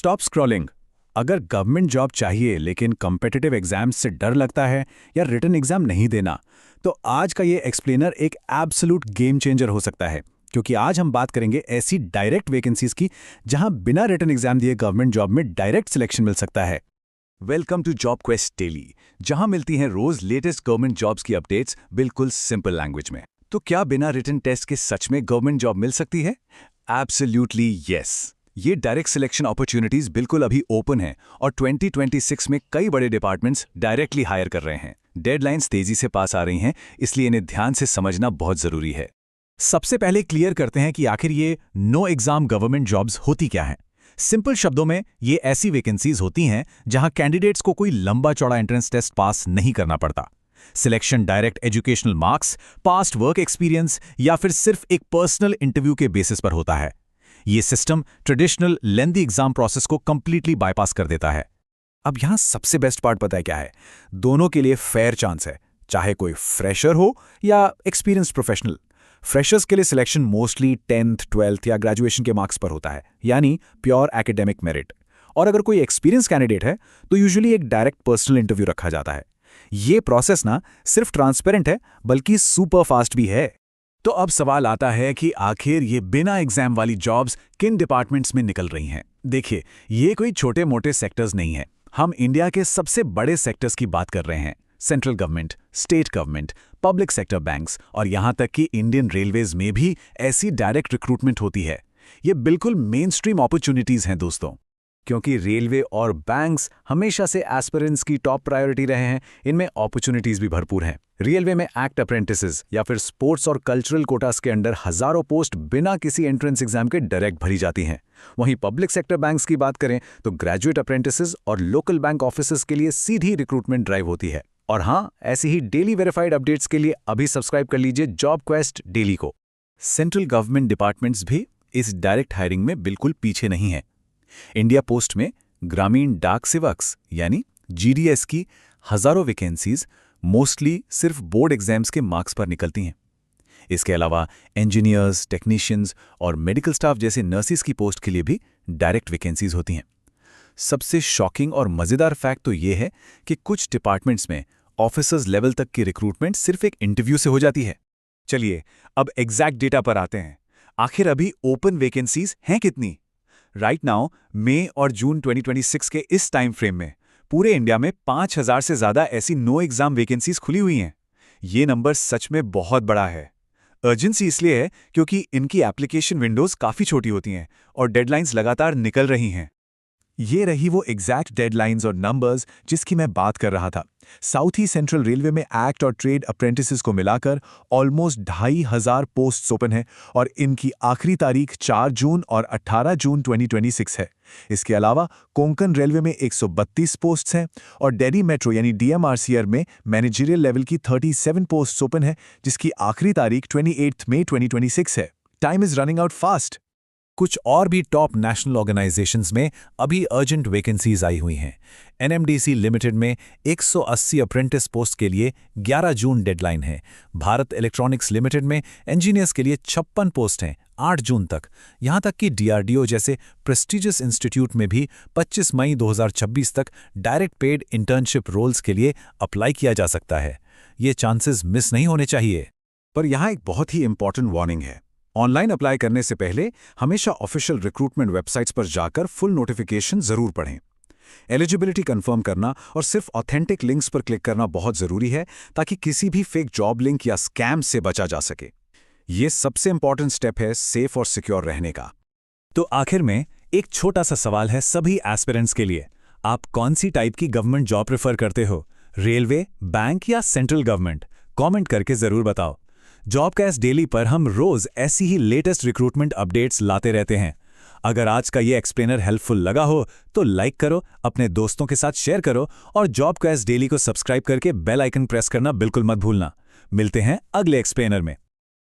Stop scrolling. अगर government job चाहिए लेकिन कॉम्पिटिटिव एग्जाम्स से डर लगता है या रिटन एग्जाम नहीं देना, तो आज का ये एक्सप्लेनर एक एब्सोल्यूट गेम चेंजर हो सकता है। क्योंकि आज हम बात करेंगे ऐसी डायरेक्ट वैकेंसीज की जहां बिना रिटन एग्जाम दिए गवर्नमेंट जॉब में डायरेक्ट सिलेक्शन मिल सकता है। Welcome to Job Quest Daily, जहां मिलती हैं रोज लेटेस्ट गवर्नमेंट जॉब्स की अपडेट्स बिल्कुल सिंपल लैंग्वेज में। तो क्या बिना रिटन टेस्ट के सच में गवर्नमेंट जॉब मिल सकती है? Absolutely yes. ये डायरेक्ट सिलेक्शन अपॉर्चुनिटीज बिल्कुल अभी ओपन हैं और 2026 में कई बड़े डिपार्टमेंट्स डायरेक्टली हायर कर रहे हैं। डेडलाइंस तेजी से पास आ रही हैं, इसलिए इन्हें ध्यान से समझना बहुत जरूरी है। सबसे पहले क्लियर करते हैं कि आखिर ये नो एग्जाम गवर्नमेंट जॉब्स होती क्या हैं। सिंपल शब्दों में ये ऐसी वैकेंसीज होती हैं जहां कैंडिडेट्स को कोई लंबा चौड़ा एंट्रेंस टेस्ट पास नहीं करना पड़ता। Selection direct educational marks, past work experience या फिर सिर्फ एक पर्सनल इंटरव्यू के बेसिस पर होता है। ये system traditional lengthy exam process को कंप्लीटली बाईपास कर देता है। अब यहां सबसे बेस्ट पार्ट पता है क्या है? दोनों के लिए फेयर चांस है, चाहे कोई फ्रेशर हो या एक्सपीरियंस्ड प्रोफेशनल। फ्रेशर्स के लिए सिलेक्शन मोस्टली 10th, 12th या ग्रेजुएशन के मार्क्स पर होता है, यानी प्योर एकेडमिक मेरिट। और अगर कोई एक्सपीरियंस कैंडिडेट है तो यूजुअली एक डायरेक्ट पर्सनल इंटरव्यू रखा जाता है। ये प्रोसेस ना सिर्फ ट्रांसपेरेंट है बल्कि सुपर फास्ट भी है। तो अब सवाल आता है कि आखिर ये बिना एग्जाम वाली जॉब्स किन डिपार्टमेंट्स में निकल रही हैं। देखिए, ये कोई छोटे मोटे सेक्टर्स नहीं है। हम इंडिया के सबसे बड़े सेक्टर्स की बात कर रहे हैं। Central government, state government, public sector banks और यहां तक कि इंडियन रेलवेज में भी ऐसी डायरेक्ट रिक्रूटमेंट होती है। ये बिल्कुल मेन स्ट्रीम अपॉर्चुनिटीज हैं दोस्तों। क्योंकि रेलवे और बैंक्स हमेशा से एस्पिरेंट्स की टॉप प्रायोरिटी रहे हैं, इनमें अपॉर्चुनिटीज भी भरपूर हैं। रेलवे में एक्ट अप्रेंटिसेस या फिर स्पोर्ट्स और कल्चरल कोटास के अंडर हजारों पोस्ट बिना किसी एंट्रेंस एग्जाम के डायरेक्ट भरी जाती हैं। वहीं पब्लिक सेक्टर बैंक्स की बात करें तो ग्रेजुएट अप्रेंटिसेस और लोकल बैंक ऑफिसर्स के लिए सीधी रिक्रूटमेंट ड्राइव होती है। और हाँ, ऐसी ही डेली वेरीफाइड अपडेट्स के लिए अभी सब्सक्राइब कर लीजिए जॉब क्वेस्ट डेली को। सेंट्रल गवर्नमेंट डिपार्टमेंट्स भी इस डायरेक्ट हायरिंग में बिल्कुल पीछे नहीं है। इंडिया पोस्ट में ग्रामीण डाक सेवक्स यानी जीडीएस की हजारों वैकेंसीज मोस्टली सिर्फ बोर्ड एग्जाम्स के मार्क्स पर निकलती हैं। इसके अलावा इंजीनियर्स, टेक्नीशियंस और मेडिकल स्टाफ जैसे नर्सिस की पोस्ट के लिए भी डायरेक्ट वैकेंसीज होती हैं। सबसे शॉकिंग और मजेदार फैक्ट तो ये है कि कुछ डिपार्टमेंट्स में ऑफिसर्स लेवल तक की रिक्रूटमेंट सिर्फ एक इंटरव्यू से हो जाती है। चलिए अब एग्जैक्ट डेटा पर आते हैं। आखिर अभी ओपन वैकेंसीज हैं कितनी? राइट नाउ मई और जून 2026 के इस टाइम फ्रेम में पूरे इंडिया में 5000 से ज्यादा ऐसी नो एग्जाम वैकेंसीज खुली हुई हैं। ये नंबर सच में बहुत बड़ा है। अर्जेंसी इसलिए है क्योंकि इनकी एप्लीकेशन विंडोज काफी छोटी होती हैं और डेडलाइंस लगातार निकल रही हैं। ये रही वो एग्जैक्ट डेडलाइंस और नंबर्स जिसकी मैं बात कर रहा था। साउथ ईस्ट सेंट्रल रेलवे में एक्ट और ट्रेड अप्रेंटिसेस को मिलाकर ऑलमोस्ट 2500 पोस्ट्स ओपन है और इनकी आखिरी तारीख 4 जून और 18 जून 2026 है। इसके अलावा कोंकण रेलवे में 132 पोस्ट्स हैं और दिल्ली मेट्रो यानी डीएमआरसीआर में मैनेजरियल लेवल की 37 पोस्ट्स ओपन है, जिसकी आखिरी तारीख 28 मई 2026 है। Time is running out fast. कुछ और भी टॉप नेशनल ऑर्गेनाइजेशंस में अभी अर्जेंट वैकेंसीज आई हुई हैं। एनएमडीसी लिमिटेड में 180 अप्रेंटिस पोस्ट के लिए 11 जून डेडलाइन है। भारत इलेक्ट्रॉनिक्स लिमिटेड में इंजीनियर्स के लिए 56 पोस्ट हैं 8 जून तक। यहां तक कि डीआरडीओ जैसे प्रेस्टिजियस इंस्टीट्यूट में भी 25 मई 2026 तक डायरेक्ट पेड इंटर्नशिप रोल्स के लिए अप्लाई किया जा सकता है। ये चांसेस मिस नहीं होने चाहिए। पर यहां एक बहुत ही इंपॉर्टेंट वार्निंग है। ऑनलाइन अप्लाई करने से पहले हमेशा ऑफिशियल रिक्रूटमेंट वेबसाइट्स पर जाकर फुल नोटिफिकेशन जरूर पढ़ें। एलिजिबिलिटी कंफर्म करना और सिर्फ ऑथेंटिक लिंक्स पर क्लिक करना बहुत जरूरी है, ताकि किसी भी फेक जॉब लिंक या स्कैम से बचा जा सके। ये सबसे इंपॉर्टेंट स्टेप है सेफ और सिक्योर रहने का। तो आखिर में एक छोटा सा सवाल है सभी एस्पिरेंट्स के लिए। आप कौन सी टाइप की गवर्नमेंट जॉब प्रेफर करते हो? रेलवे, बैंक या सेंट्रल गवर्नमेंट? कमेंट करके जरूर बताओ। जॉब क्वेस्ट डेली पर हम रोज ऐसी ही लेटेस्ट रिक्रूटमेंट अपडेट्स लाते रहते हैं। अगर आज का ये एक्सप्लेनर हेल्पफुल लगा हो तो लाइक करो, अपने दोस्तों के साथ शेयर करो और जॉब क्वेस्ट डेली को सब्सक्राइब करके बेल आइकन प्रेस करना बिल्कुल मत भूलना। मिलते हैं अगले एक्सप्लेनर में।